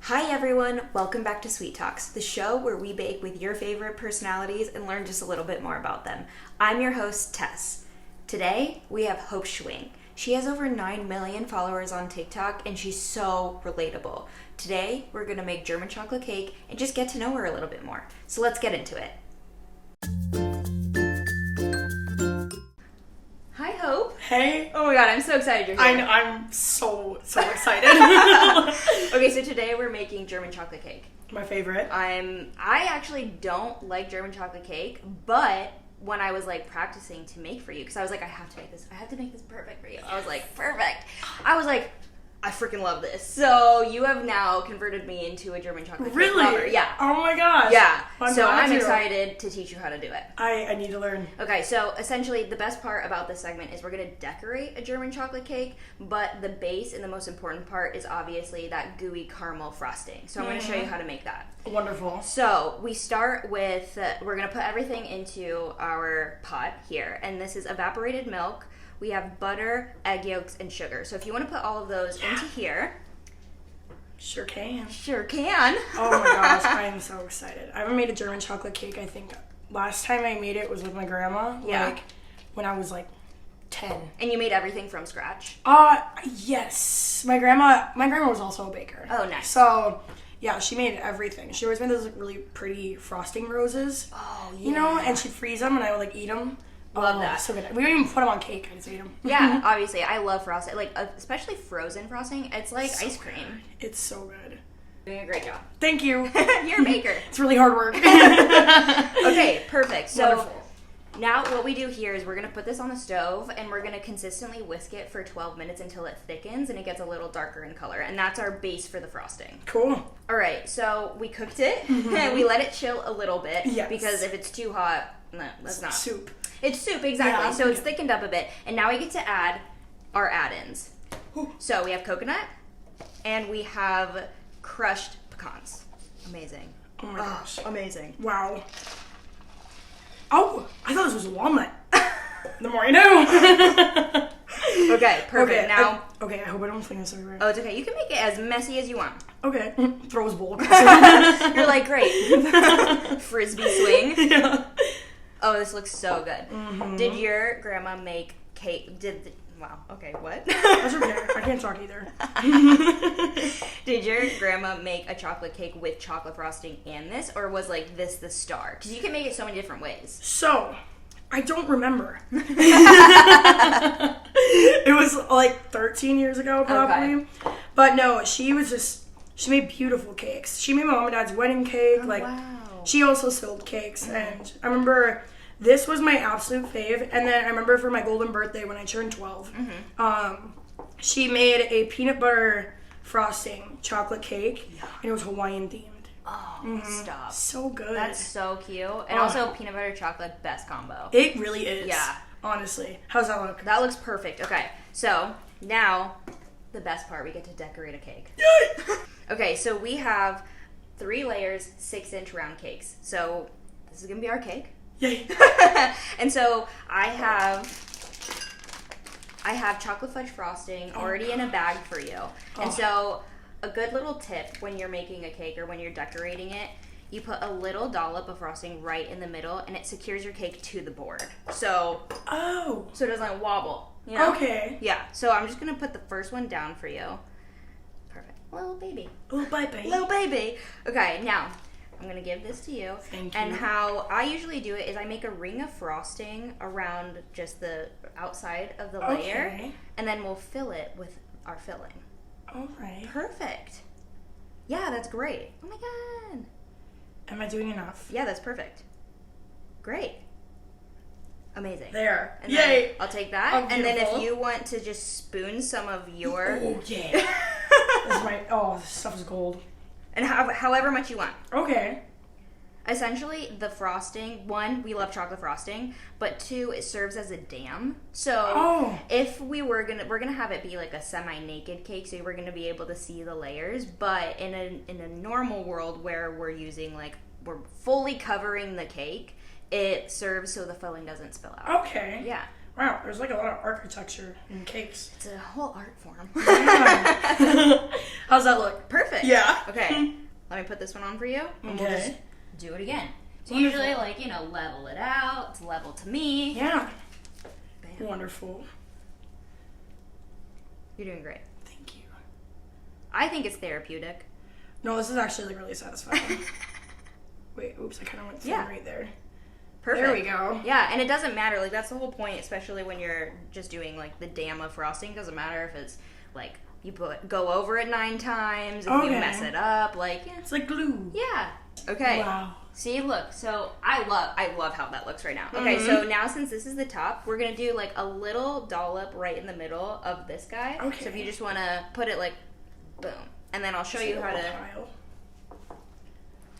Hi everyone, welcome back to Sweet Talks, the show where we bake with your favorite personalities and learn just a little bit more about them. I'm your host, Tess. Today, we have Hope Schwing. She has over 9 million followers on TikTok and she's so relatable. Today, we're going to make German chocolate cake and just get to know her a little bit more. So let's get into it. Hi, Hope. Hey. Oh my god, I'm so excited you're here. I'm so excited. Okay, so today we're making German chocolate cake. My favorite. I actually don't like German chocolate cake, but when I was like practicing to make for you, because I was like, I have to make this perfect for you. I was like, perfect. I was like, I freaking love this. So you have now converted me into a German chocolate cake lover. Yeah. Oh my gosh. Yeah. I'm excited to teach you how to do it. I need to learn. Okay, so essentially the best part about this segment is we're going to decorate a German chocolate cake, but the base and the most important part is obviously that gooey caramel frosting. So I'm going to show you how to make that. Wonderful. So we start with, we're going to put everything into our pot here, and this is evaporated milk. We have butter, egg yolks, and sugar. So if you want to put all of those into here. Sure can. Sure can. Oh my gosh, I am so excited. I haven't made a German chocolate cake, I think. Last time I made it was with my grandma. Yeah. Like, when I was like 10. And you made everything from scratch? Yes. My grandma was also a baker. Oh, nice. So, yeah, she made everything. She always made those like, really pretty frosting roses. Oh, yeah. You know, and she'd freeze them and I would like eat them. Love that. So good. We don't even put them on cake. I just eat them. Yeah, obviously. I love frosting. Like, especially frozen frosting. It's like so ice cream. Good. It's so good. Doing a great job. Thank you. You're a baker. It's really hard work. Okay, perfect. So Wonderful. Now what we do here is we're going to put this on the stove and we're going to consistently whisk it for 12 minutes until it thickens and it gets a little darker in color. And that's our base for the frosting. Cool. All right, so we cooked it and we let it chill a little bit. Yes. Because if it's too hot, no, that's not. Soup. It's soup, exactly. Yeah. So it's thickened up a bit. And now we get to add our add-ins. So we have coconut and we have crushed pecans. Amazing. Oh my gosh. Amazing. Wow. Oh, I thought this was a walnut. The more you know. Okay, perfect. Okay, now. I hope I don't fling this everywhere. Oh, it's okay. You can make it as messy as you want. Okay. Throw his bowl across. You're like, great. Frisbee swing. Yeah. Oh, this looks so good. Mm-hmm. Did your grandma make cake? Wow. Okay, what? That's okay. I can't talk either. Did your grandma make a chocolate cake with chocolate frosting and this, or was like this the star? Because you can make it so many different ways. So, I don't remember. It was like 13 years ago, probably. Okay. But no, she made beautiful cakes. She made my mom and dad's wedding cake. Oh, wow. She also sold cakes, and I remember this was my absolute fave. And then I remember for my golden birthday when I turned 12, she made a peanut butter frosting chocolate cake, and it was Hawaiian themed. Oh, stop. So good. That's so cute. And also peanut butter chocolate, best combo. It really is. Yeah. Honestly. How's that look? That looks perfect. Okay, so now the best part, we get to decorate a cake. Yay! Okay, so we have 3 layers, 6-inch round cakes. So this is going to be our cake. Yay. And so I have chocolate fudge frosting already in a bag for you. And so a good little tip when you're making a cake or when you're decorating it, you put a little dollop of frosting right in the middle and it secures your cake to the board. So it doesn't wobble. You know? Okay. Yeah, so I'm just going to put the first one down for you. Perfect. Little baby. Little baby. Little baby. Okay, now I'm going to give this to you. Thank you. And how I usually do it is I make a ring of frosting around just the outside of the layer. And then we'll fill it with our filling. All right. Perfect. Yeah, that's great. Oh my god. Am I doing enough? Yeah, that's perfect. Great. Amazing. There. And Yay. Then I'll take that. Oh, and then if beautiful. you want to just spoon some of your... Oh, yeah. This stuff is gold. And however much you want. Okay. Essentially, the frosting, 1, we love chocolate frosting, but 2, it serves as a dam. So if we're gonna have it be like a semi-naked cake, so we're gonna be able to see the layers. But in a normal world where we're fully covering the cake, it serves so the filling doesn't spill out. Okay. Yeah. Wow, there's like a lot of architecture in cakes. It's a whole art form. Yeah. How's that look? Perfect. Yeah. Okay. Let me put this one on for you. And we'll just do it again. So usually, like, you know, level it out. It's level to me. Yeah. Bam. Wonderful. You're doing great. Thank you. I think it's therapeutic. No, this is actually like really satisfying. Wait, oops, I kind of went thin right there. Perfect. There we go. Yeah, and it doesn't matter. Like, that's the whole point, especially when you're just doing, like, the dam of frosting. It doesn't matter if it's, like, you go over it 9 times, if you mess it up. Like, yeah. It's like glue. Yeah. Okay. Wow. See, look. So, I love how that looks right now. Okay, so now since this is the top, we're going to do, like, a little dollop right in the middle of this guy. Okay. So, if you just want to put it, like, boom. And then I'll show you how to... Tile.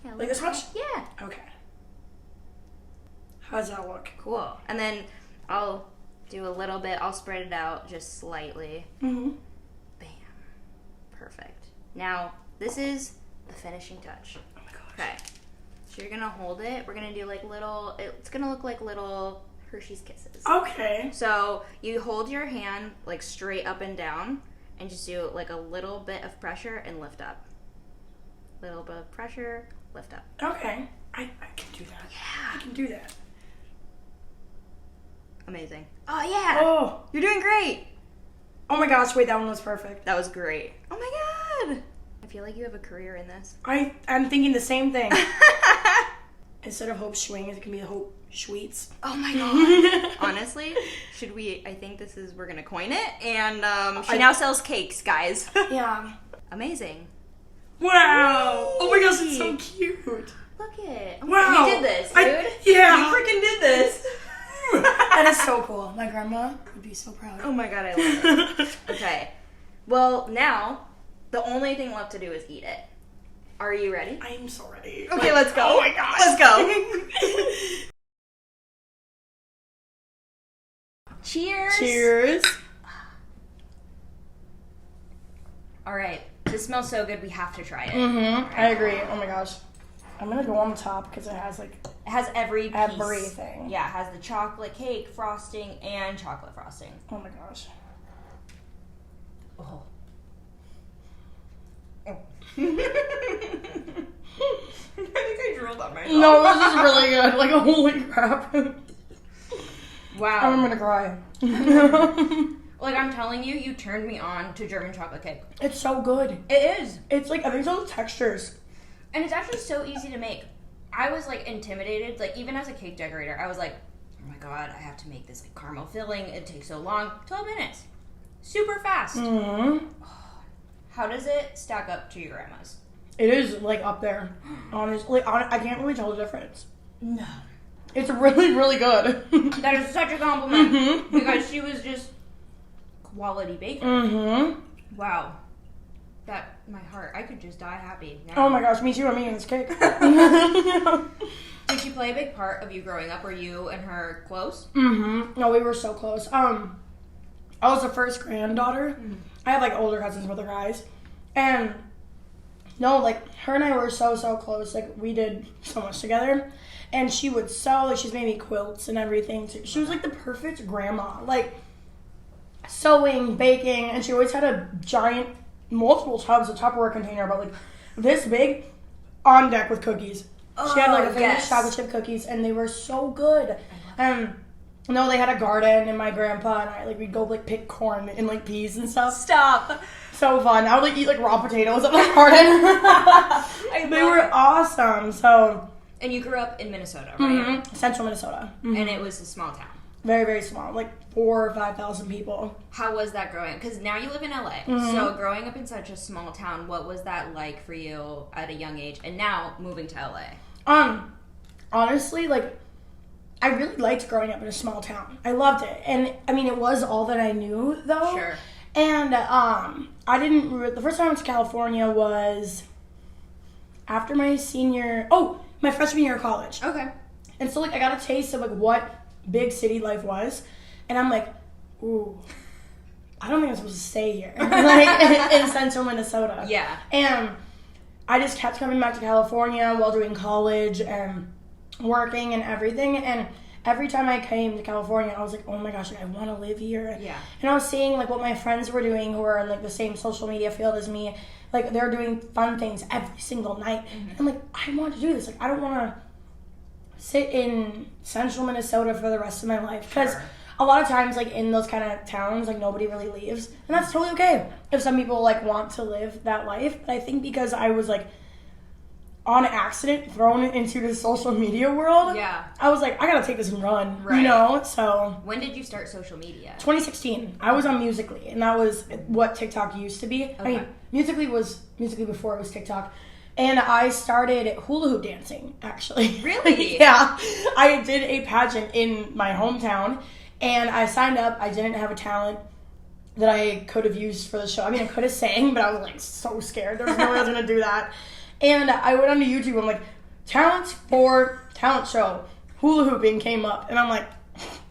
Yeah, Like this much? Yeah. Okay. How does that look? Cool. And then I'll do a little bit. I'll spread it out just slightly. Mm-hmm. Bam. Perfect. Now, this is the finishing touch. Oh my gosh. Okay. So you're going to hold it. We're going to do like little, it's going to look like little Hershey's Kisses. Okay. So you hold your hand like straight up and down and just do like a little bit of pressure and lift up. Little bit of pressure, lift up. Okay. I can do that. Yeah. I can do that. Amazing. Oh, yeah. Oh. You're doing great. Oh my gosh, wait, that one was perfect. That was great. Oh my god. I feel like you have a career in this. I'm thinking the same thing. Instead of Hope Schwing, it can be Hope Schweets. Oh my god. Honestly, I think we're gonna coin it, and she now sells cakes, guys. Yeah. Amazing. Wow. Oh my gosh, it's so cute. Look it. Wow. You did this, dude. Yeah. You freaking did this. That is so cool. My grandma would be so proud. Oh my god, I love it. Okay. Well, now, the only thing left to do is eat it. Are you ready? I am so ready. Okay, let's go. Oh my gosh. Let's go. Cheers. Cheers. All right. This smells so good, we have to try it. Mm-hmm. Right. I agree. Oh my gosh. I'm gonna go on the top because it has like It has every piece. everything. Yeah, it has the chocolate cake frosting and chocolate frosting. Oh my gosh. Oh. Oh. I think I drooled on myself. No, this is really good. Like, holy crap. Wow. I'm gonna cry. Like, I'm telling you, you turned me on to German chocolate cake. It's so good. It is. It's like, I think it's all the textures. And it's actually so easy to make. I was, like, intimidated. Like, even as a cake decorator, I was like, oh my god, I have to make this, like, caramel filling. It takes so long. 12 minutes. Super fast. Mm-hmm. How does it stack up to your grandma's? It is, like, up there. Honestly, I can't really tell the difference. No. It's really, really good. That is such a compliment. Mm-hmm. Because she was just quality baker. Mm-hmm. Wow. That, my heart, I could just die happy now. Oh my gosh, me too. I'm eating this cake. Did she play a big part of you growing up? Were you and her close? Mm-hmm. No, we were so close. I was the first granddaughter. Mm-hmm. I have, like, older cousins with other guys. And, no, like, her and I were so, so close. Like, we did so much together. And she would sew. Like, she's made me quilts and everything. She was, like, the perfect grandma. Like, sewing, baking. And she always had a giant, multiple tubs, a Tupperware container about, like, this big on deck with cookies. She had, like, a famous chocolate chip cookies. And they were so good. No, they had a garden, and my grandpa and I, like, we'd go, like, pick corn and, like, peas and stuff. Stop. So fun. I would, like, eat, like, raw potatoes at my garden. They were awesome, so. And you grew up in Minnesota, right? Mm-hmm. Central Minnesota. Mm-hmm. And it was a small town. Very, very small. Like, 4,000 or 5,000 people. How was that growing up? Because now you live in LA. Mm-hmm. So growing up in such a small town, what was that like for you at a young age? And now moving to LA? Honestly, like, I really liked growing up in a small town. I loved it. And, I mean, it was all that I knew, though. Sure. And, the first time I went to California was after my freshman year of college. Okay. And so, like, I got a taste of, like, what big city life was. And I'm like, ooh, I don't think I'm supposed to stay here. Like, in central Minnesota. Yeah. And I just kept coming back to California while doing college and working and everything. And every time I came to California, I was like, oh my gosh, like, I want to live here. Yeah. And I was seeing, like, what my friends were doing who are in, like, the same social media field as me. Like, they're doing fun things every single night. And I'm like, I want to do this. Like, I don't want to sit in central Minnesota for the rest of my life. Because a lot of times, like, in those kind of towns, like, nobody really leaves. And that's totally okay if some people, like, want to live that life. But I think because I was, like, on accident thrown into the social media world, I was like, I gotta take this and run, you know? So when did you start social media? 2016. I was on Musical.ly, and that was what TikTok used to be. I mean, Musical.ly was Musical.ly before it was TikTok. And I started hula hoop dancing, actually. Really? Yeah. I did a pageant in my hometown, and I signed up. I didn't have a talent that I could have used for the show. I mean, I could have sang, but I was, like, so scared. There was no way I was gonna do that. And I went onto YouTube, I'm like, talents for talent show. Hula hooping came up. And I'm like,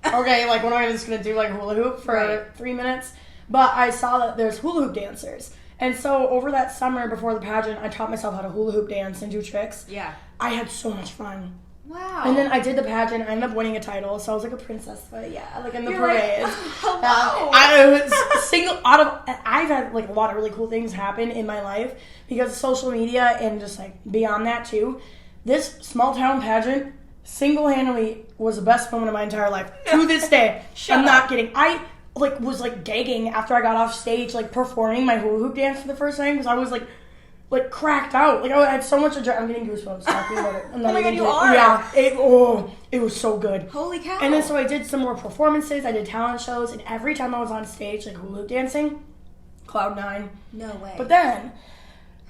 okay, like, what am I just going to do, like, hula hoop for 3 minutes? But I saw that there's hula hoop dancers. And so over that summer before the pageant, I taught myself how to hula hoop dance and do tricks. Yeah. I had so much fun. Wow. And then I did the pageant. I ended up winning a title, so I was like a princess. But yeah, like in the parade. Hello. I was single out of. I've had like a lot of really cool things happen in my life because of social media and just like beyond that too. This small town pageant single-handedly was the best moment of my entire life to this day. I'm not kidding. I like was like gagging after I got off stage, like performing my hula hoop dance for the first time because I was like cracked out. Like I had so much adrenaline. I'm getting goosebumps talking about it. Oh my god, you are. Yeah. It was so good. Holy cow. And then so I did some more performances. I did talent shows, and every time I was on stage, like hula hoop dancing, cloud 9. No way. But then,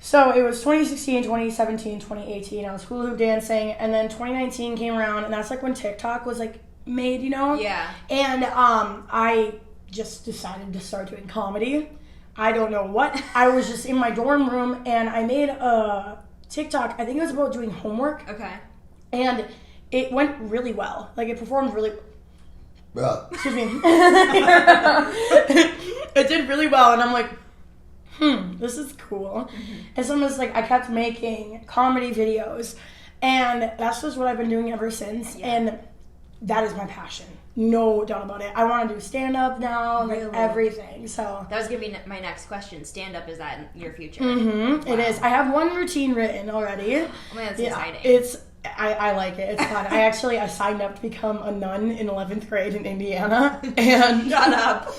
so it was 2016, 2017, 2018. I was hula hoop dancing, and then 2019 came around, and that's like when TikTok was like made, you know? Yeah. And I just decided to start doing comedy. I don't know what. I was just in my dorm room, and I made a TikTok. I think it was about doing homework. Okay. And it went really well. Like, it performed really... Excuse me. It did really well, and I'm like, this is cool. Mm-hmm. And so I'm just like, I kept making comedy videos, and that's just what I've been doing ever since, and that is my passion. No doubt about it. I want to do stand-up now, like everything. So that was going to be my next question. Stand-up, is that in your future? Mm-hmm. Wow. It is. I have one routine written already. Oh man, that's exciting. I like it. It's fun. I signed up to become a nun in 11th grade in Indiana. And shut up.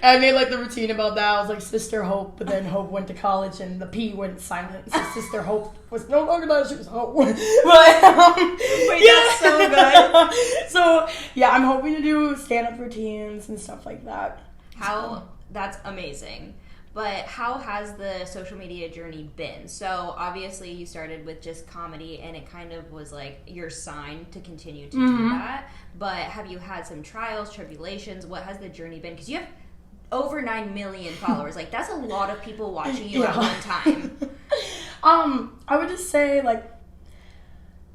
I made like the routine about that. I was like Sister Hope, but then Hope went to college and the P went silent. So Sister Hope was no longer that, she was Hope. But, wait, that's so good. So yeah, I'm hoping to do stand-up routines and stuff like that. That's amazing. But how has the social media journey been? So obviously you started with just comedy and it kind of was like your sign to continue to do that. But have you had some trials, tribulations? What has the journey been? Because you have over 9 million followers. Like, that's a lot of people watching you at one time. I would just say, like,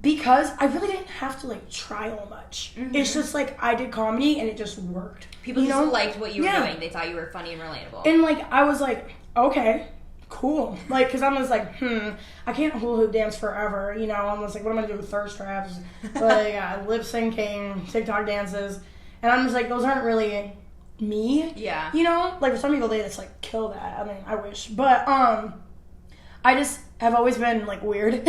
because I really didn't have to, like, trial much. Mm-hmm. It's just, like, I did comedy and it just worked. People just liked what you were doing. They thought you were funny and relatable. And, like, I was like, okay, cool. Like, because I'm just like, I can't hula hoop dance forever. You know, I'm just like, what am I going to do with thirst traps? Like, lip syncing, TikTok dances. And I'm just like, those aren't really me. Yeah. You know? Like, for some people, they just, like, kill that. I mean, I wish. But, I just have always been, like, weird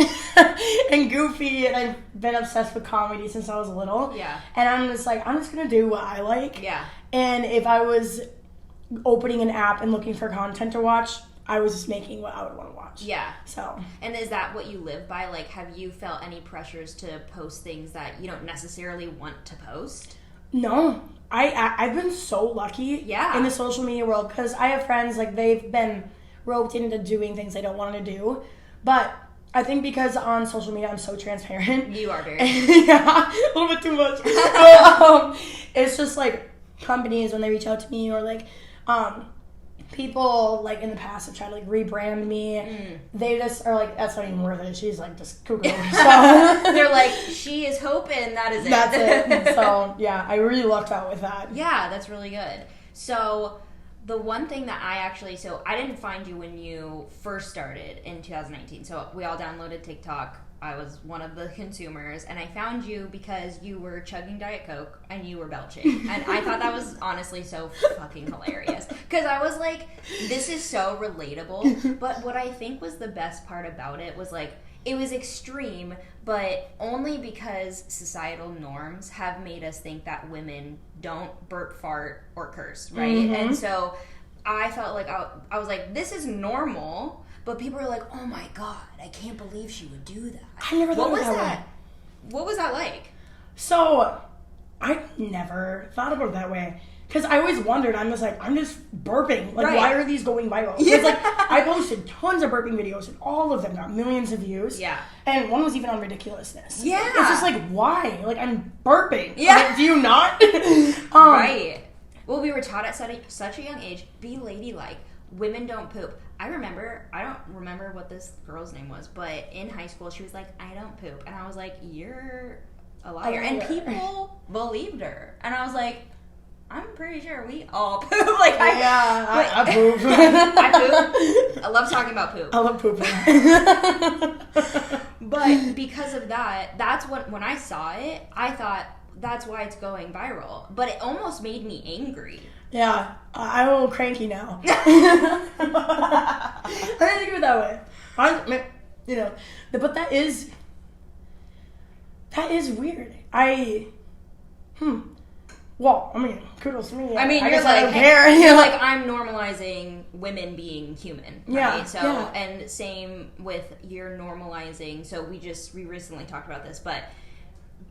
and goofy, and I've been obsessed with comedy since I was little. Yeah. And I'm just like, I'm just going to do what I like. Yeah. And if I was opening an app and looking for content to watch, I was just making what I would want to watch. Yeah. So. And is that what you live by? Like, have you felt any pressures to post things that you don't necessarily want to post? No. I've been so lucky in the social media world because I have friends, like, they've been roped into doing things they don't want to do. But I think because on social media I'm so transparent. You are very. Yeah, a little bit too much. It's just like companies when they reach out to me or like people like in the past have tried to like rebrand me. They just are like, that's not even worth it. She's like just cuckoo. So they're like, she is hoping that is it. That's it. So yeah, I really lucked out with that. Yeah, that's really good. So the one thing that so I didn't find you when you first started in 2019. So we all downloaded TikTok. I was one of the consumers, and I found you because you were chugging Diet Coke and you were belching. And I thought that was honestly so fucking hilarious. Because I was like, this is so relatable. But what I think was the best part about it was like, it was extreme, but only because societal norms have made us think that women don't burp, fart, or curse, right? Mm-hmm. And so I felt like I was like, this is normal. But people are like, oh my God, I can't believe she would do that. I never thought of that way. What was that like? So, I never thought about it that way. Because I always wondered, I'm just burping. Like, why are these going viral? Because, like, I posted tons of burping videos, and all of them got millions of views. Yeah. And one was even on ridiculousness. Yeah. It's just like, why? Like, I'm burping. Yeah. Like, do you not? Right. Well, we were taught at such a young age, be ladylike. Women don't poop. I don't remember what this girl's name was, but in high school she was like, I don't poop. And I was like, you're a liar. And people believed her. And I was like, I'm pretty sure we all poop. Like, I poop. I poop. I love talking about poop. I love pooping. But because of that, that's when I saw it, I thought, that's why it's going viral. But it almost made me angry. Yeah, I'm a little cranky now. I didn't think of it that way. But that is weird. Well, I mean, kudos to me. I mean, I you're guess like, I don't care. You're like, I'm normalizing women being human. Right? Yeah. So, yeah. And same with you're normalizing. So we recently talked about this, but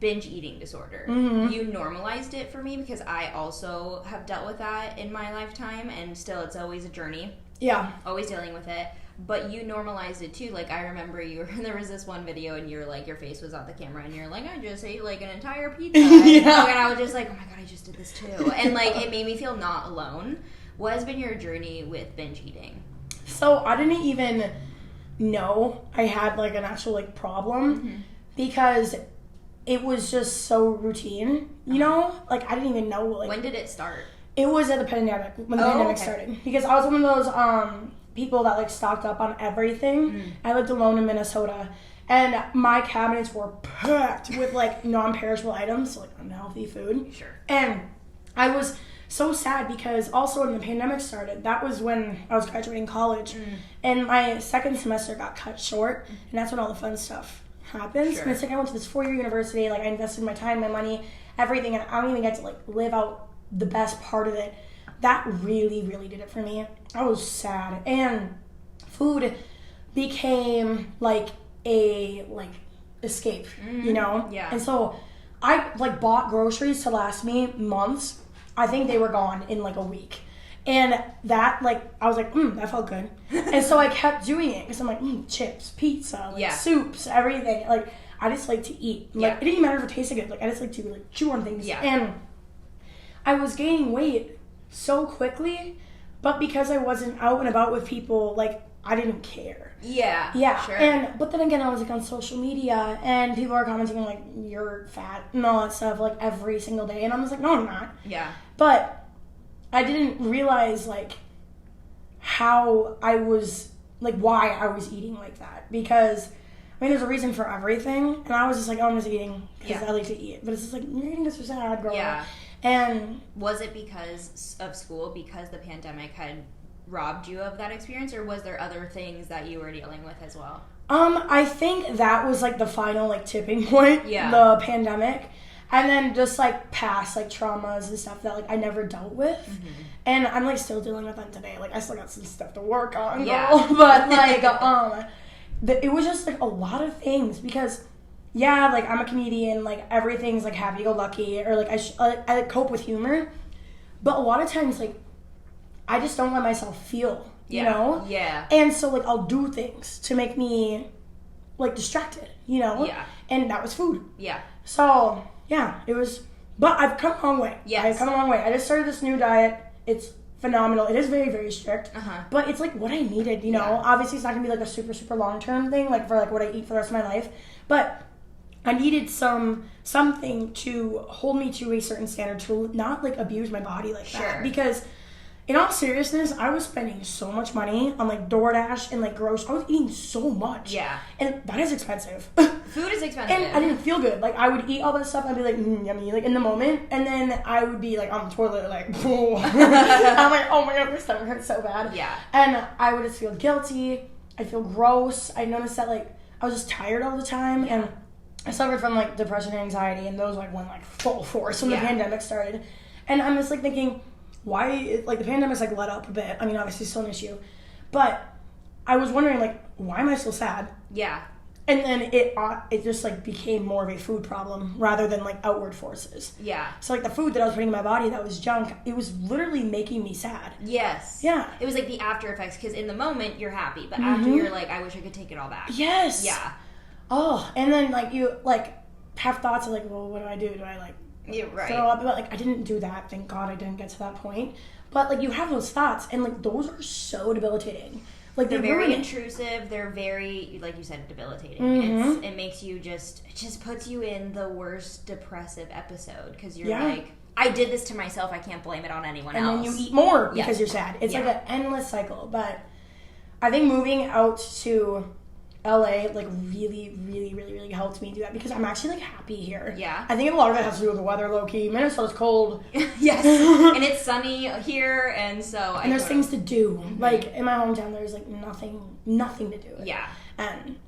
binge eating disorder. Mm-hmm. You normalized it for me because I also have dealt with that in my lifetime, and still it's always a journey. Yeah. Always dealing with it. But you normalized it too. Like, I remember there was this one video and you're like, your face was on the camera and you're like, I just ate like an entire pizza. Yeah. And I was just like, oh my God, I just did this too. And like, it made me feel not alone. What has been your journey with binge eating? So I didn't even know I had like an actual like problem because it was just so routine, you know? Like, I didn't even know. Like, when did it start? It was at the pandemic, when the pandemic started. Because I was one of those people that, like, stocked up on everything. I lived alone in Minnesota. And my cabinets were packed with, like, non-perishable items, so, like, unhealthy food. Sure. And I was so sad because also when the pandemic started, that was when I was graduating college. And my second semester got cut short. And that's when all the fun stuff happens. Sure. And it's like I went to this 4-year university, like I invested my time, my money, everything, and I don't even get to like live out the best part of it. That really, really did it for me. I was sad. And food became like a escape, you know? Yeah. And so I like bought groceries to last me months. I think they were gone in like a week. And that, like, I was like, that felt good. And so I kept doing it because I'm like, chips, pizza, like, soups, everything. Like, I just like to eat. Like, it didn't even matter if it tasted good. Like, I just like to, like, chew on things. Yeah. And I was gaining weight so quickly, but because I wasn't out and about with people, like, I didn't care. Yeah. Yeah. Sure. But then again, I was, like, on social media, and people are commenting, like, you're fat and all that stuff, like, every single day. And I'm just like, no, I'm not. Yeah. But I didn't realize, like, how I was, like, why I was eating like that. Because, I mean, there's a reason for everything. And I was just like, oh, I'm just eating because I like to eat. But it's just like, you're eating this for sad, girl. Yeah. And was it because of school, because the pandemic had robbed you of that experience? Or was there other things that you were dealing with as well? I think that was, like, the final, like, tipping point. Yeah. The pandemic. And then just, like, past, like, traumas and stuff that, like, I never dealt with. And I'm, like, still dealing with them today. Like, I still got some stuff to work on, girl. Yeah. But, like, it was just, like, a lot of things. Because, yeah, like, I'm a comedian. Like, everything's, like, happy-go-lucky. Or, like, I cope with humor. But a lot of times, like, I just don't let myself feel, you know? Yeah. And so, like, I'll do things to make me, like, distracted, you know? Yeah. And that was food. Yeah. So, yeah, it was, but I've come a long way. Yes. I've come a long way. I just started this new diet. It's phenomenal. It is very, very strict. But it's, like, what I needed, you know? Yeah. Obviously, it's not going to be, like, a super, super long-term thing, like, for, like, what I eat for the rest of my life. But I needed something to hold me to a certain standard, to not, like, abuse my body like that. Because in all seriousness, I was spending so much money on like DoorDash and like groceries. I was eating so much. Yeah. And that is expensive. Food is expensive. And I didn't feel good. Like, I would eat all that stuff and I'd be like, yummy, like in the moment. And then I would be like on the toilet, like, I'm like, oh my god, my stomach hurts so bad. Yeah. And I would just feel guilty. I'd feel gross. I noticed that like I was just tired all the time. Yeah. And I suffered from like depression and anxiety, and those like went like full force when the pandemic started. And I'm just like thinking, why, like the pandemic's like let up a bit. I mean, obviously still an issue. But I was wondering like, why am I still sad? Yeah. And then it just like became more of a food problem rather than like outward forces. Yeah. So like the food that I was putting in my body that was junk, it was literally making me sad. Yes. Yeah. It was like the after effects, because in the moment you're happy, but after you're like, I wish I could take it all back. Yes. Yeah. Oh, and then like you like have thoughts of like, well, what do I do? Do I like throw up? But like I didn't do that. Thank God I didn't get to that point. But like you have those thoughts, and like those are so debilitating. Like they're very intrusive. They're very, like you said, debilitating. It makes you it just puts you in the worst depressive episode, because you're like, I did this to myself. I can't blame it on anyone else. And then you eat more because you're sad. It's like an endless cycle. But I think moving out to LA like really, really, really, really helped me do that, because I'm actually like happy here. Yeah. I think a lot of it has to do with the weather, low key. Minnesota's cold. Yes. And it's sunny here, and so and there's things to do. Like in my hometown, there's like nothing to do. Yeah. And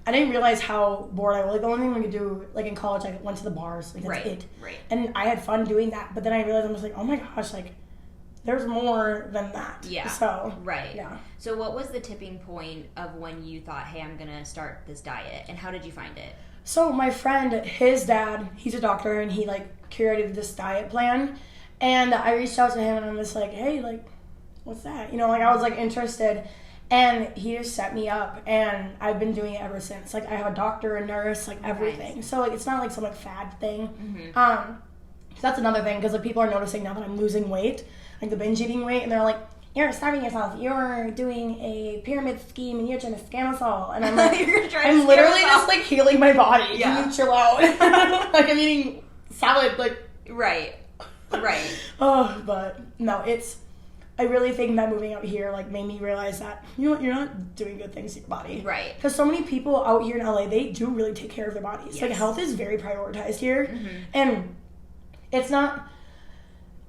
I didn't realize how bored I was. Like the only thing we could do, like in college, I went to the bars. Like that's it. Right. And I had fun doing that. But then I realized I'm just like, oh my gosh, like there's more than that. Yeah. So yeah. So what was the tipping point of when you thought, hey, I'm gonna start this diet, and how did you find it? So my friend, his dad, he's a doctor, and he like curated this diet plan, and I reached out to him and I'm just like, hey, like, what's that? You know, like I was like interested, and he just set me up, and I've been doing it ever since. Like I have a doctor, a nurse, like everything. Nice. So like it's not like some like fad thing. So that's another thing, because like people are noticing now that I'm losing weight, like the binge eating weight, and they're like, you're starving yourself, you're doing a pyramid scheme, and you're trying to scam us all. And I'm like, I'm literally just like healing my body. Yeah. Can you chill out? Like I'm eating salad, like. Right. Oh, but no, I really think that moving out here like made me realize that, you know what, you're not doing good things to your body. Right. Because so many people out here in LA, they do really take care of their bodies. Yes. Like health is very prioritized here. And it's not,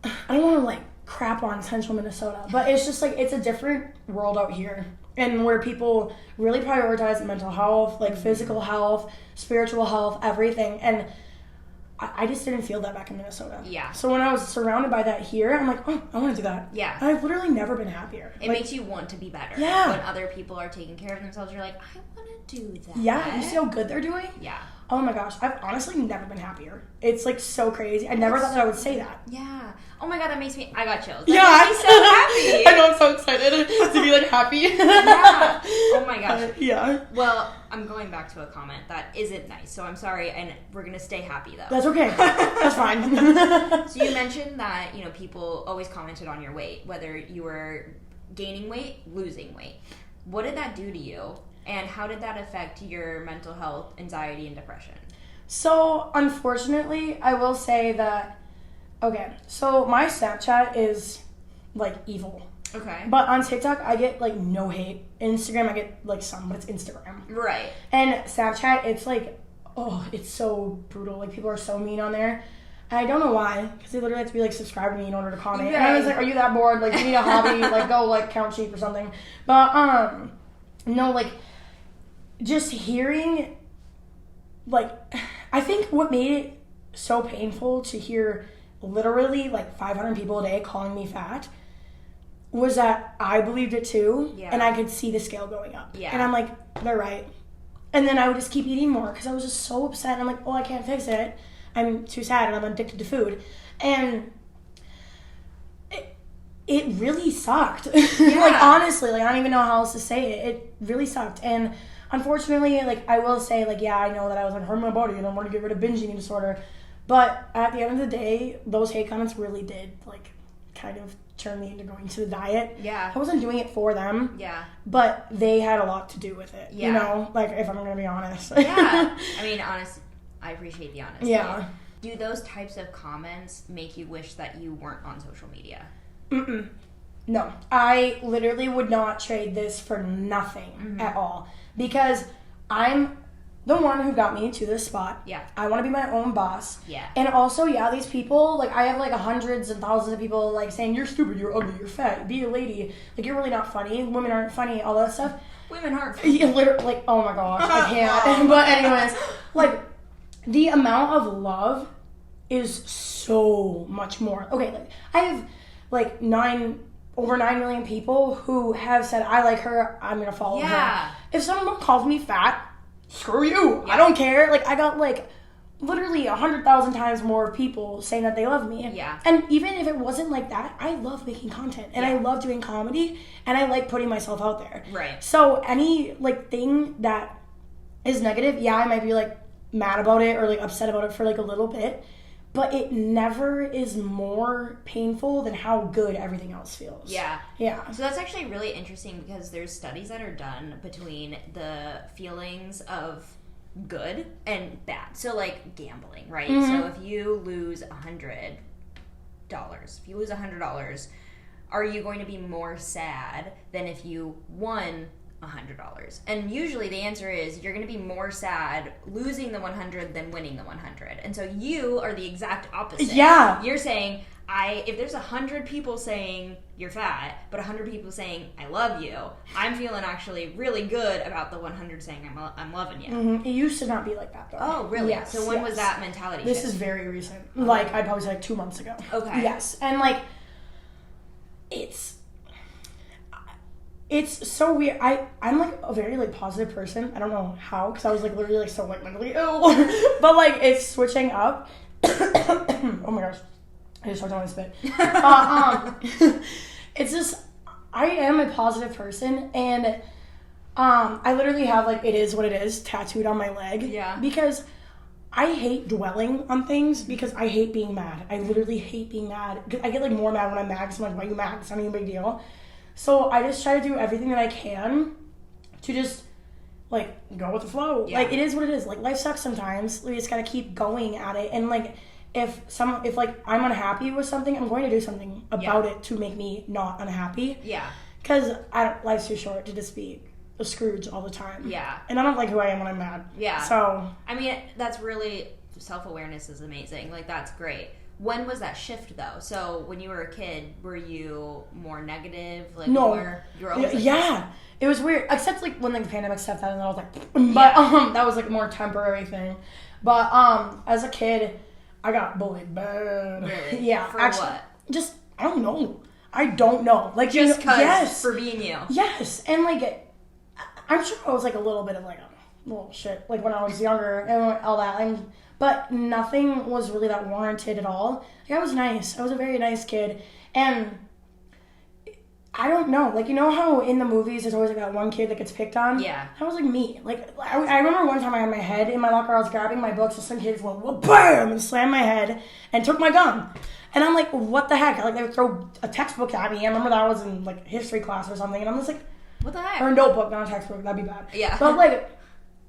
I don't want to like crap on central Minnesota, but it's just like it's a different world out here, and where people really prioritize mental health, like physical health, spiritual health, everything. And I just didn't feel that back in Minnesota. Yeah. So when I was surrounded by that here, I'm like, oh, I want to do that. Yeah. And I've literally never been happier. It makes you want to be better. Yeah. When other people are taking care of themselves, you're like, I want to do that. Yeah. You see how good they're doing? Yeah. Oh my gosh, I've honestly never been happier. It's like so crazy. I never thought that I would say that. Yeah. Oh my god, that makes me, I got chills. That makes me so happy. I know, I'm so excited to be like happy. Yeah. Oh my gosh. Yeah. Well, I'm going back to a comment that isn't nice, so I'm sorry, and we're gonna stay happy though. That's okay. That's fine. So you mentioned that, you know, people always commented on your weight, whether you were gaining weight, losing weight. What did that do to you? And how did that affect your mental health, anxiety, and depression? So, unfortunately, I will say that, okay, so my Snapchat is, like, evil. Okay. But on TikTok, I get, like, no hate. Instagram, I get, like, some, but it's Instagram. Right. And Snapchat, it's, like, oh, it's so brutal. Like, people are so mean on there. And I don't know why, because they literally have to be, like, subscribed to me in order to comment. Right. And I was like, are you that bored? Like, you need a hobby? Like, go, like, count sheep or something. But, no, like, just hearing, like, I think what made it so painful to hear literally like 500 people a day calling me fat was that I believed it too, and I could see the scale going up. Yeah. And I'm like, they're right. And then I would just keep eating more because I was just so upset. I'm like, oh, I can't fix it. I'm too sad and I'm addicted to food. And it really sucked. Yeah. Like, honestly, like, I don't even know how else to say it. It really sucked. And unfortunately, like, I will say, like, yeah, I know that I was, like, hurting my body and I want to get rid of binge eating disorder. But at the end of the day, those hate comments really did, like, kind of turn me into going to the diet. Yeah. I wasn't doing it for them. Yeah. But they had a lot to do with it. Yeah. You know? Like, if I'm going to be honest. Yeah. I mean, I appreciate the honesty. Yeah. Do those types of comments make you wish that you weren't on social media? Mm-mm. No. I literally would not trade this for nothing at all. Because I'm the one who got me to this spot. Yeah. I want to be my own boss. Yeah. And also, these people, like, I have, like, hundreds and thousands of people, like, saying, you're stupid, you're ugly, you're fat, be a lady. Like, you're really not funny. Women aren't funny, all that stuff. Women aren't funny. Yeah, literally, like, oh my gosh, I can't. But anyways, like, the amount of love is so much more. Okay, like, I have, like, over 9 million people who have said, I like her, I'm going to follow her. If someone calls me fat, screw you. I don't care. Like, I got, like, literally 100,000 times more people saying that they love me. Yeah. And even if it wasn't like that, I love making content. And I love doing comedy. And I like putting myself out there. Right. So any, like, thing that is negative, I might be, like, mad about it or, like, upset about it for, like, a little bit. But it never is more painful than how good everything else feels. Yeah. Yeah. So that's actually really interesting because there's studies that are done between the feelings of good and bad. So, like, gambling, right? So if you lose $100, are you going to be more sad than if you won $100? And usually the answer is you're going to be more sad losing the 100 than winning the 100. And so you are the exact opposite. Yeah. You're saying, if there's 100 people saying you're fat, but 100 people saying I love you, I'm feeling actually really good about the 100 saying I'm loving you. It used to not be like that, though. Oh, really? Yes. So when was that mentality This shift? is very recent. Like, I'd probably say, like, 2 months ago. Okay. Yes. And, like, it's so weird. I'm, like, a very, like, positive person. I don't know how, because I was, like, literally, like, so, like, mentally ill. But, like, it's switching up. Oh, my gosh. I just talked on my spit. It's just, I am a positive person, and I literally have, like, it is what it is tattooed on my leg. Yeah. Because I hate dwelling on things because I hate being mad. I literally hate being mad. I get, like, more mad when I'm mad because I'm like, why are you mad? It's not even a big deal. So I just try to do everything that I can to just, like, go with the flow. Yeah. Like, it is what it is. Like, life sucks sometimes. We just gotta keep going at it. And, like, if like, I'm unhappy with something, I'm going to do something about it to make me not unhappy. Yeah. Because life's too short to just be a Scrooge all the time. Yeah. And I don't like who I am when I'm mad. Yeah. So. I mean, that's really, self-awareness is amazing. Like, that's great. When was that shift, though? So, when you were a kid, were you more negative? Like, no. You were always like, yeah. It was weird. Except, like, when, like, the pandemic stuff happened, I was like, but, that was, like, a more temporary thing. But, as a kid, I got bullied bad. Really? Yeah. For actually, what? Just, I don't know. Like, just because. Yes. For being you. Yes. And, like, I'm sure I was, like, a little bit of, like, a little shit, like, when I was younger and all that. But nothing was really that warranted at all. Like, I was nice. I was a very nice kid. And I don't know. Like, you know how in the movies there's always, like, that one kid that gets picked on? Yeah. That was, like, me. Like, I remember one time I had my head in my locker. I was grabbing my books and some kids went, well, BAM! And slammed my head and took my gun. And I'm like, what the heck? Like, they would throw a textbook at me. I remember that was in, like, history class or something. And I'm just like, what the heck? or a notebook, not a textbook. That'd be bad. Yeah. But, like,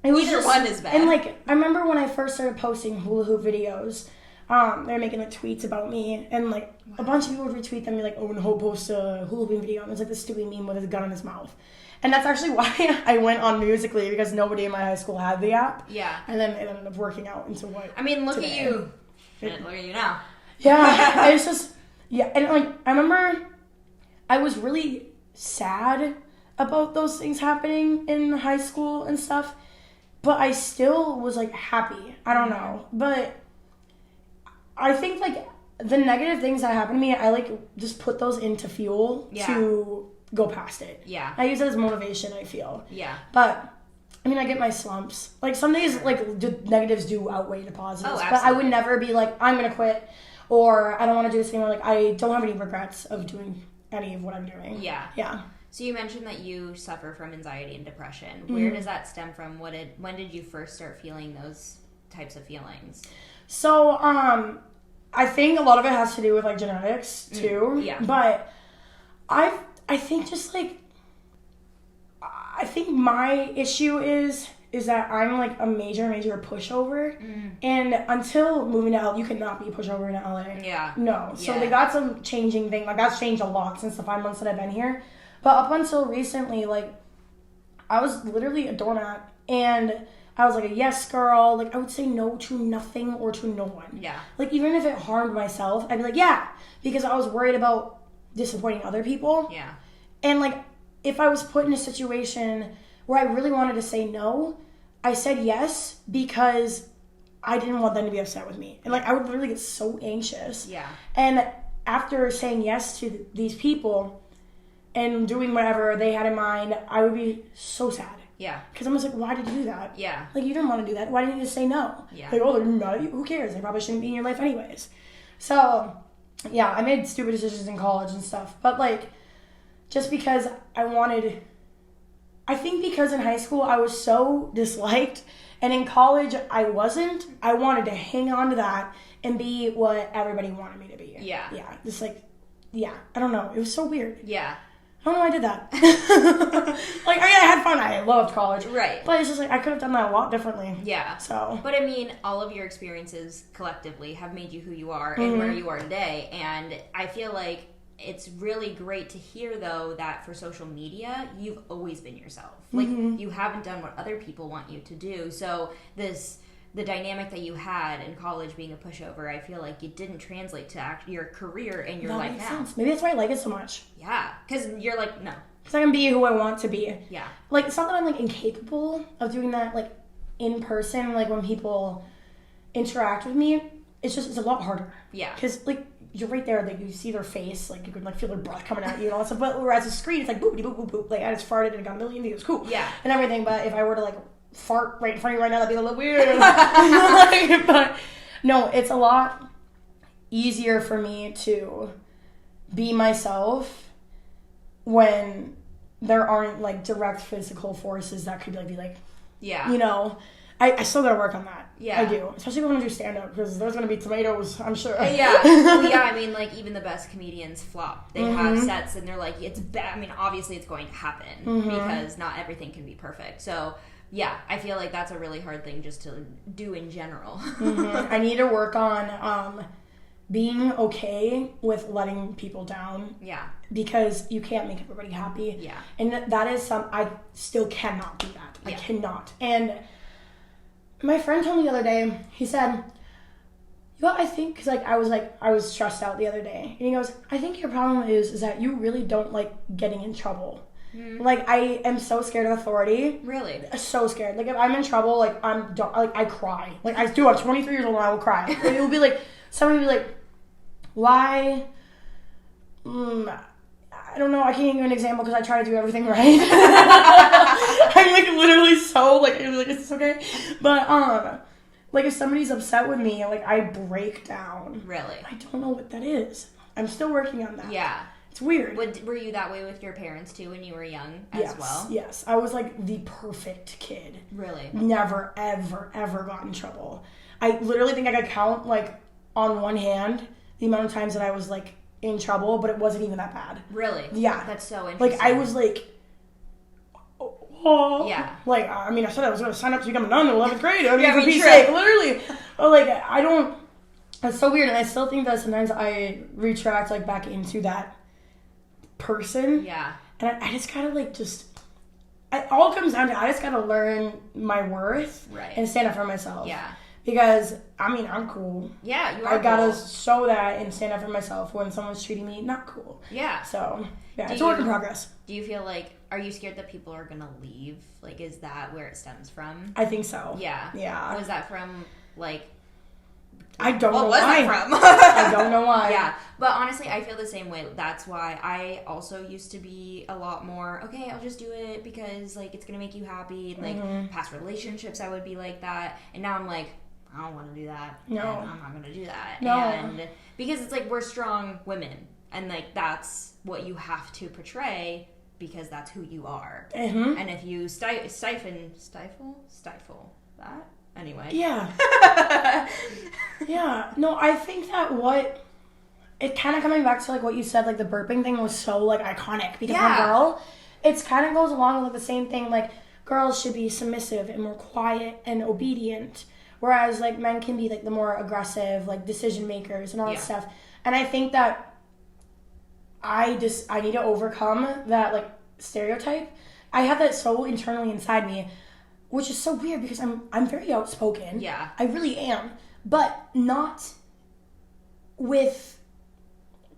it was either just, one is bad. And, like, I remember when I first started posting hula hoop videos, they were making, like, tweets about me, and, like, a bunch of people would retweet them and be like, oh, and Hope posts a hula hooping video, and it's, like, this stupid meme with his gun in his mouth. And that's actually why I went on Musical.ly, because nobody in my high school had the app. Yeah. And then it ended up working out into what I mean, look today. at you. Look at you now. Yeah, it's just, yeah, and, like, I remember I was really sad about those things happening in high school and stuff, but I still was, like, happy. I don't know. But I think, like, the negative things that happened to me, I, like, just put those into fuel to go past it. Yeah. I use it as motivation, I feel. Yeah. But, I mean, I get my slumps. Like, some days, like, the negatives do outweigh the positives. Oh, but I would never be like, I'm going to quit, or I don't want to do this anymore. Like, I don't have any regrets of doing any of what I'm doing. Yeah. Yeah. So you mentioned that you suffer from anxiety and depression. Where does that stem from? When did you first start feeling those types of feelings? So, I think a lot of it has to do with, like, genetics, too. Yeah. But I think just, like, I think my issue is is that I'm like a major pushover. And until moving to LA, you cannot be a pushover in LA. Yeah. No. So they got some changing thing. Like that's changed a lot since the 5 months that I've been here. But up until recently, like I was literally a doormat and I was like a yes girl. Like I would say no to nothing or to no one. Yeah. Like even if it harmed myself, I'd be like, yeah. Because I was worried about disappointing other people. Yeah. And like if I was put in a situation where I really wanted to say no, I said yes because I didn't want them to be upset with me. And like I would literally get so anxious. Yeah. And after saying yes to these people and doing whatever they had in mind, I would be so sad. Yeah. Because I'm just like, why did you do that? Yeah. Like, you didn't want to do that. Why didn't you just say no? Yeah. Like, oh, they're mad at you. Who cares? They probably shouldn't be in your life anyways. So, yeah, I made stupid decisions in college and stuff. But, like, just because I think because in high school I was so disliked, and in college I wasn't, I wanted to hang on to that and be what everybody wanted me to be. Yeah. Yeah. Just like, yeah. I don't know. It was so weird. Yeah. I don't know why I did that. Like, I mean, I had fun. I loved college. Right. But it's just like, I could have done that a lot differently. Yeah. So. But I mean, all of your experiences collectively have made you who you are and where you are today. And I feel like it's really great to hear, though, that for social media, you've always been yourself. Like, you haven't done what other people want you to do. So the dynamic that you had in college being a pushover, I feel like it didn't translate to your career and your life now. Sense. Maybe that's why I like it so much. Yeah, because you're like, no. Because I can be who I want to be. Yeah. Like, it's not that I'm, like, incapable of doing that, like, in person, like, when people interact with me. It's a lot harder. Yeah. Because, like, you're right there, like, you see their face, like, you can, like, feel their breath coming at you and all that stuff. But whereas a screen, it's like, boop, boop, boop, boop. Like, I just farted and it got a million views. Cool. Yeah. And everything. But if I were to, like, fart right in front of you right now, that'd be a little weird. Like, but no, it's a lot easier for me to be myself when there aren't like direct physical forces that could like be like, yeah, you know. I still gotta work on that. Yeah, I do, especially when I do stand up because there's gonna be tomatoes, I'm sure. Yeah. Well, yeah, I mean, like even the best comedians flop. They have sets and they're like, it's bad. I mean, obviously it's going to happen because not everything can be perfect. So yeah, I feel like that's a really hard thing just to do in general. I need to work on being okay with letting people down. Yeah. Because you can't make everybody happy. Yeah. And that is I still cannot do that. I cannot. And my friend told me the other day, he said, you know what I think? Because I was stressed out the other day. And he goes, I think your problem is that you really don't like getting in trouble. Like, I am so scared of authority. Really? So scared. Like, if I'm in trouble, like, I cry. Like, I do. I'm 23 years old and I will cry. Like, it will be like, somebody will be like, why? I don't know. I can't give you an example because I try to do everything right. I'm, like, literally so, like, I'm like, is this okay? But, like, if somebody's upset with me, like, I break down. Really? I don't know what that is. I'm still working on that. Yeah. It's weird. Were you that way with your parents, too, when you were young as well? Yes. I was, like, the perfect kid. Really? Never, ever, ever got in trouble. I literally think I could count, like, on one hand the amount of times that I was, like, in trouble, but it wasn't even that bad. Really? Yeah. That's so interesting. Like, I was, like... Oh. Yeah. Like, I mean, I said I was going to sign up to become a nun in 11th grade. I mean, Yeah, for peace sake, literally. But, like, I don't... It's so weird, and I still think that sometimes I retract, like, back into that person. Yeah. And I just gotta, like, it all comes down to I just gotta learn my worth. Right. And stand up for myself. Yeah. Because, I mean, I'm cool. Yeah, you are I gotta cool. show that and stand up for myself when someone's treating me not cool. Yeah. So, yeah, it's a work in progress. Do you feel like, are you scared that people are gonna leave? Like, is that where it stems from? I think so. Yeah. Yeah. Was that from, like... I don't know why. What was that from? I don't know why. Yeah, but honestly, I feel the same way. That's why I also used to be a lot more, okay, I'll just do it because, like, it's going to make you happy. And, like, past relationships, I would be like that. And now I'm like, I don't want to do that. No. And I'm not going to do that. No. And because it's like, we're strong women. And, like, that's what you have to portray because that's who you are. Mm-hmm. And if you stifle that. Anyway. Yeah. Yeah. No, I think that it kind of coming back to, like, what you said, like, the burping thing was so, like, iconic because I'm a girl. It's kind of goes along with, like, the same thing, like, girls should be submissive and more quiet and obedient, whereas like men can be like the more aggressive, like decision makers and all that stuff. And I think that I need to overcome that like stereotype. I have that so internally inside me, which is so weird because I'm very outspoken. Yeah. I really am. But not with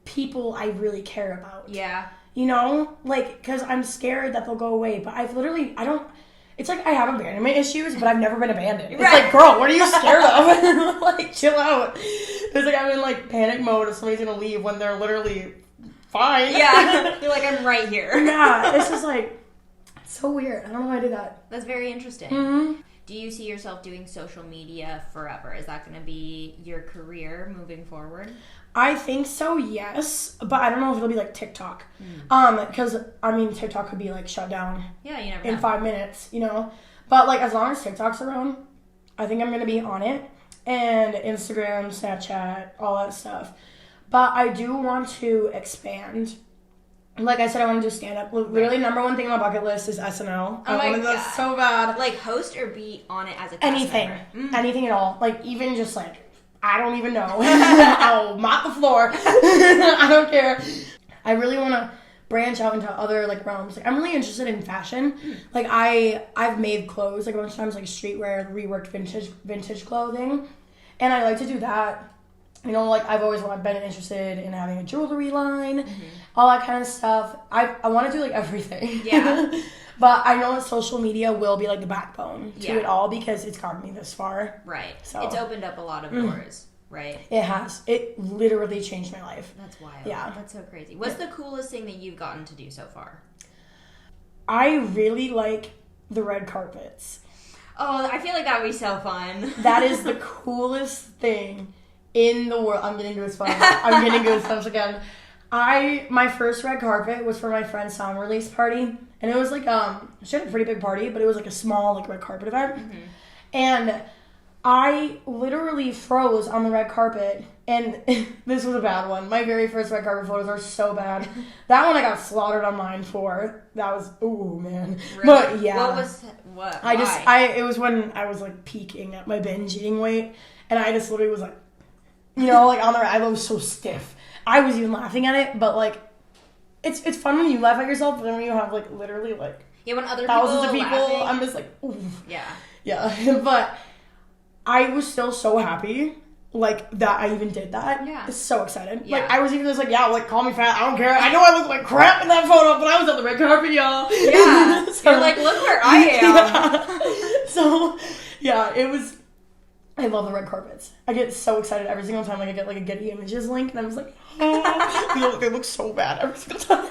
people I really care about. Yeah. You know? Like, because I'm scared that they'll go away. But it's like I have abandonment issues, but I've never been abandoned. It's like, girl, what are you scared of? Like, chill out. It's like I'm in like panic mode if somebody's going to leave when they're literally fine. Yeah. They're like, I'm right here. Yeah. It's just like, so weird. I don't know why I do that. That's very interesting. Mm-hmm. Do you see yourself doing social media forever? Is that going to be your career moving forward? I think so, yes. But I don't know if it'll be like TikTok. Because, TikTok could be like shut down Yeah, you never in know. 5 minutes, you know? But like as long as TikTok's around, I think I'm going to be on it. And Instagram, Snapchat, all that stuff. But I do want to expand. Like I said, I want to do stand-up. Literally, number one thing on my bucket list is SNL. I want to do that so bad. Like, host or be on it as a cast Anything. member? Anything at all. Like, even just, like, I don't even know. I'll mop the floor. I don't care. I really want to branch out into other, like, realms. Like, I'm really interested in fashion. Like, I've made clothes, like, a bunch of times, like, streetwear, reworked vintage clothing. And I like to do that. You know, like, I've always been interested in having a jewelry line, all that kind of stuff. I want to do, like, everything. Yeah. But I know that social media will be, like, the backbone to it all because it's gotten me this far. Right. So It's opened up a lot of doors, right? It has. It literally changed my life. That's wild. Yeah. That's so crazy. What's the coolest thing that you've gotten to do so far? I really like the red carpets. Oh, I feel like that would be so fun. That is the coolest thing in the world. I'm getting goosebumps. I'm getting goosebumps again. My first red carpet was for my friend's song release party, and it was like she had a pretty big party, but it was like a small like red carpet event, and I literally froze on the red carpet, and this was a bad one. My very first red carpet photos are so bad. That one I got slaughtered online for. That was ooh man, Really? but yeah. Why? It was when I was like peaking at my binge eating weight, and I just literally was like, you know, like on the I was so stiff. I was even laughing at it, but like, it's fun when you laugh at yourself, but then when you have like literally like when other thousands of people people, laughing. I'm just like, ooh. Yeah. But I was still so happy, like that I even did that. Yeah. So excited. Yeah. Like I was even just like, yeah, like call me fat, I don't care. I know I look like crap in that photo, but I was on the red carpet, y'all. Yeah. So, you're like, look where I am. Yeah. So yeah, it was. I love the red carpets. I get so excited every single time. Like I get like a Getty Images link, and I'm just like, oh, they look so bad every single time.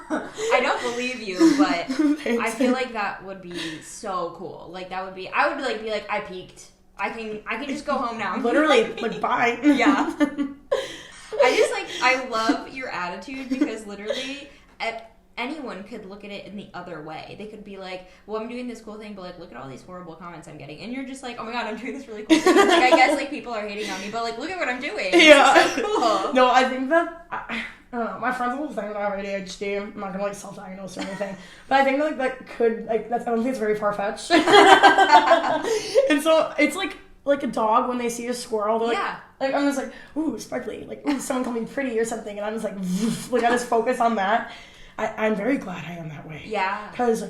I don't believe you, but I feel like that would be so cool. Like that would be. I would like be like, I peaked. I can just go home now. Literally, like bye. Yeah. I love your attitude because literally anyone could look at it in the other way. They could be like, well, I'm doing this cool thing, but like, look at all these horrible comments I'm getting. And you're just like, oh my god, I'm doing this really cool thing. Like, I guess like people are hating on me, but like, look at what I'm doing. Yeah. It's so cool. No, I think that, I don't know, my friends will think that I have ADHD. I'm not gonna like self-diagnose or anything. But I think that, like, that could, like, I don't think it's very far-fetched. And so, it's like a dog when they see a squirrel, they're like, like, I'm just like, ooh, sparkly. Like, ooh, someone call me pretty or something. And I'm just like, I just focus on that. I'm very glad I am that way. Yeah. Because,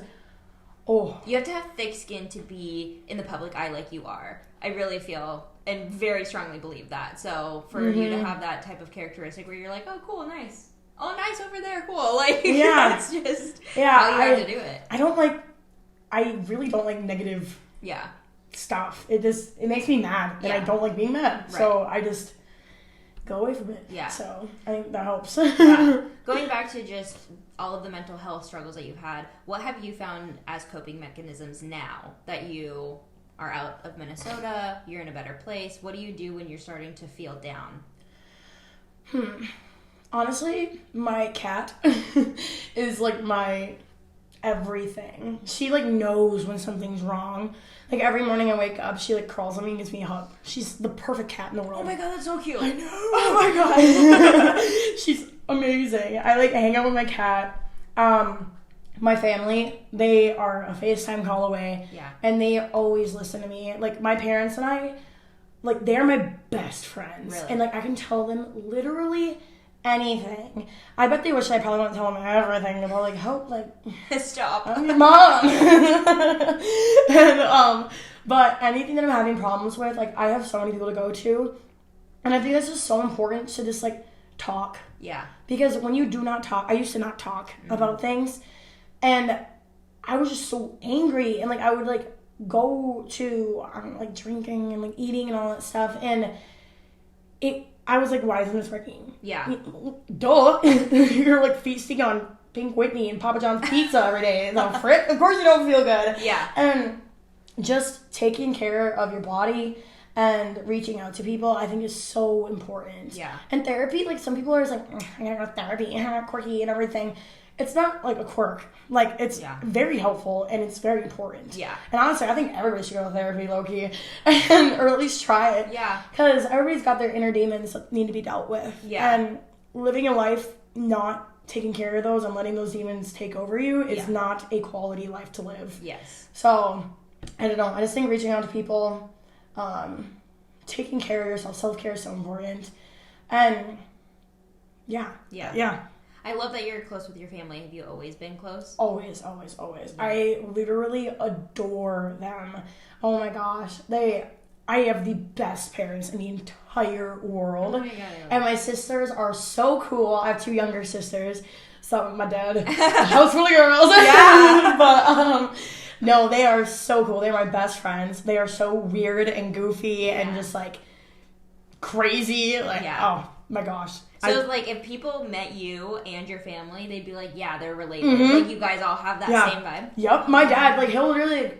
you have to have thick skin to be in the public eye like you are. I really feel and very strongly believe that. So for you to have that type of characteristic where you're like, oh, cool, nice. Oh, nice over there, cool. Like, that's just how you have to do it. I really don't like negative stuff. It makes me mad, and I don't like being mad. Right. So I just go away from it. Yeah. So I think that helps. Going back to just all of the mental health struggles that you've had, what have you found as coping mechanisms now that you are out of Minnesota, you're in a better place? What do you do when you're starting to feel down? Honestly, my cat is like my everything. She like knows when something's wrong. Like every morning I wake up, she like crawls on me and gives me a hug. She's the perfect cat in the world. Oh my god, that's so cute. I know. Oh my god. She's amazing. I like hang out with my cat. My family, they are a FaceTime call away. Yeah. And they always listen to me. Like, my parents and I, like, they're my best friends. Really? And, like, I can tell them literally anything. I bet they wish I probably wouldn't tell them everything. They're like, hope, like... Stop. I'm your mom. And, but anything that I'm having problems with, like, I have so many people to go to. And I think that's just so important to just, like, talk. Yeah. Because when you do not talk, I used to not talk about things. And I was just so angry. And, like, I would, like, go to, like, drinking and, like, eating and all that stuff. And I was like, why isn't this working? Yeah. Duh. You're, like, feasting on Pink Whitney and Papa John's pizza every day. Of course you don't feel good. Yeah. And just taking care of your body and reaching out to people, I think, is so important. Yeah. And therapy, like, some people are just like, I gotta go to therapy, and quirky and everything. It's not, like, a quirk. Like, it's very helpful, and it's very important. Yeah. And honestly, I think everybody should go to therapy, low-key, or at least try it. Yeah. Because everybody's got their inner demons that need to be dealt with. Yeah. And living a life not taking care of those and letting those demons take over you is not a quality life to live. Yes. So, I don't know. I just think reaching out to people... taking care of yourself, self-care is so important. And yeah. I love that you're close with your family. Have you always been close? Always. I literally adore them. Oh my gosh. I have the best parents in the entire world. Oh my God. And my sisters are so cool. I have 2 younger sisters. So my dad, a house full of girls. Yeah. But no, they are so cool. They're my best friends. They are so weird and goofy and just, like, crazy. Like, oh, my gosh. So, like, if people met you and your family, they'd be like, yeah, they're related. Like, you guys all have that same vibe. Yep. My dad, like, he'll literally...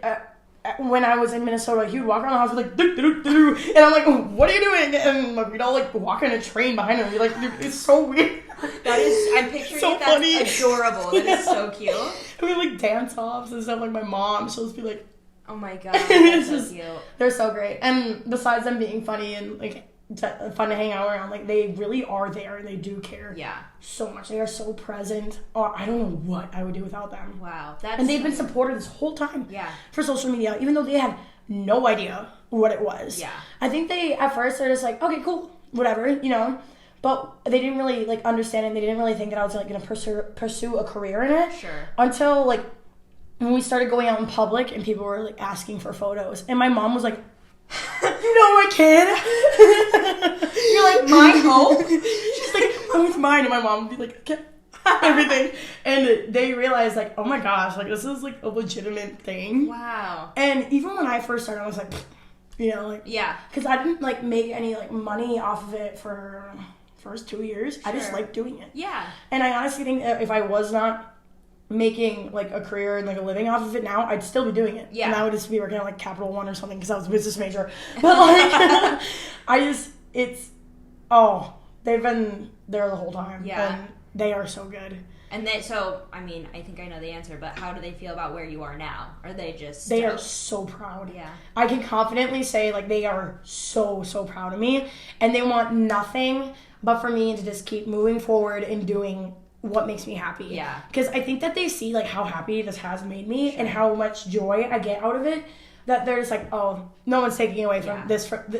when I was in Minnesota, he would walk around the house with, like, doo-doo-doo-doo. And I'm like, what are you doing? And, like, we'd all, like, walk in a train behind him. We'd be like, it's so weird. That is, I'm picturing so it. That's funny. Adorable. That is so cute. And we, like, dance offs and stuff. Like, my mom, she'll just be like... Oh, my God. That's so cute. They're so great. And besides them being funny and, like, fun to hang out around, like, they really are there and they do care so much. They are so present. Oh, I don't know what I would do without them. Wow. And they've been supportive this whole time for social media, even though they had no idea what it was. Yeah. I think they, at first, they're just like, okay, cool, whatever, you know. But they didn't really, like, understand it. They didn't really think that I was, like, going to pursue a career in it. Sure. Until, like, when we started going out in public and people were, like, asking for photos. And my mom was like, you know my kid? You're like, my hope? She's like, oh, it's mine. And my mom would be like, okay. Everything. And they realized, like, oh my gosh, like, this is, like, a legitimate thing. Wow. And even when I first started, I was like, you know, like, because I didn't, like, make any, like, money off of it for first 2 years. Sure. I just liked doing it. Yeah. And I honestly think that if I was not making, like, a career and, like, a living off of it now, I'd still be doing it. Yeah. And I would just be working at, like, Capital One or something because I was a business major. But, like, they've been there the whole time. Yeah. And they are so good. And then, so, I mean, I think I know the answer, but how do they feel about where you are now? Are they just... They are so proud. Yeah. I can confidently say, like, they are so, so proud of me. And they want nothing but for me to just keep moving forward and doing what makes me happy. Yeah. Because I think that they see, like, how happy this has made me and how much joy I get out of it, that they're just like, oh, no one's taking away from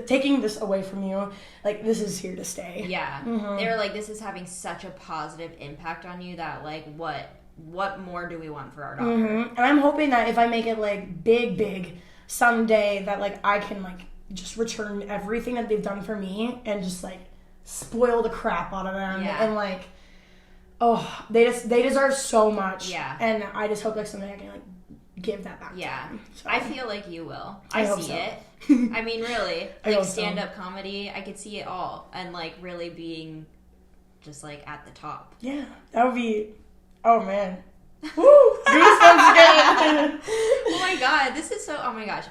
taking this away from you. Like, this is here to stay. Yeah. Mm-hmm. They were like, this is having such a positive impact on you that, like, what more do we want for our daughter? Mm-hmm. And I'm hoping that if I make it, like, big someday, that, like, I can, like, just return everything that they've done for me and just, like, spoil the crap out of them. Yeah. And, like, oh, they deserve so much. Yeah. And I just hope, like, someday I can, like, give that back to them. So, I feel like you will. I hope see so. it. I mean, really. Like, stand-up comedy, I could see it all. And, like, really being just, like, at the top. Yeah. That would be... Oh, man. Woo! Goosebumps again! Oh, my God. This is so... Oh, my gosh.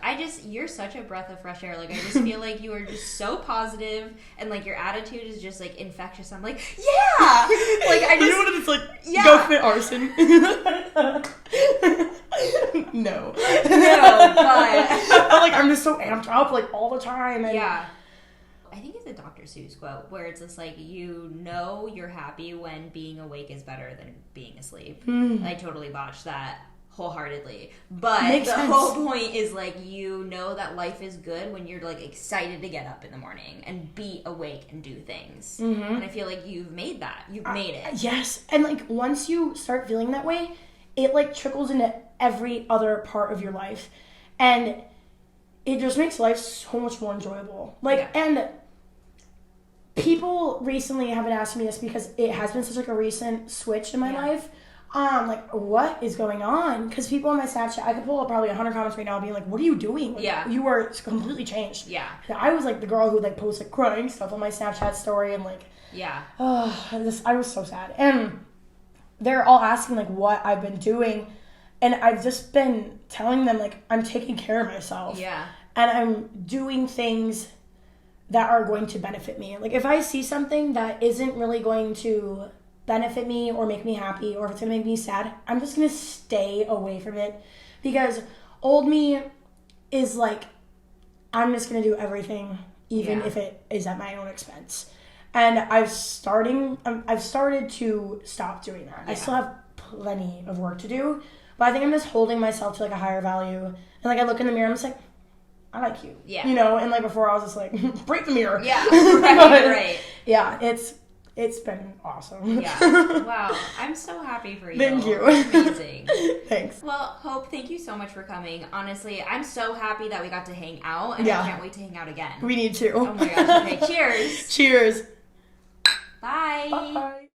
You're such a breath of fresh air. Like, I just feel like you are just so positive, and, like, your attitude is just, like, infectious. I'm like, yeah! Like, I just... You know what it's like? Yeah. Go commit arson. No, but like, I'm just so amped up, like, all the time. And I think it's a Dr. Seuss quote where it's just like, you know you're happy when being awake is better than being asleep. I totally botched that wholeheartedly, but Makes the sense. whole point is like, you know that life is good when you're like excited to get up in the morning and be awake and do things. And I feel like you've made that. You've made it. Yes. And like once you start feeling that way, it like trickles into every other part of your life. And it just makes life so much more enjoyable. Like, and people recently have been asking me this because it has been such like a recent switch in my life. Like, what is going on? Because people on my Snapchat, I could pull up probably 100 comments right now being like, what are you doing? Like, you are completely changed. I was like the girl who like posts like crying stuff on my Snapchat story and like, I was so sad. And they're all asking like what I've been doing. And I've just been telling them like, I'm taking care of myself. And I'm doing things that are going to benefit me. Like, if I see something that isn't really going to benefit me or make me happy, or if it's gonna make me sad, I'm just gonna stay away from it, because old me is like, I'm just gonna do everything even if it is at my own expense. And I've started to stop doing that. I still have plenty of work to do, but I think I'm just holding myself to like a higher value. And like I look in the mirror, I'm just like, I like you. You know, and like before I was just like, break the mirror. Right. Yeah, it's been awesome. Wow. I'm so happy for you. Thank you. Amazing. Thanks. Well, Hope, thank you so much for coming. Honestly, I'm so happy that we got to hang out, and I can't wait to hang out again. We need to. Oh my gosh. Okay, cheers. Cheers. Bye. Bye.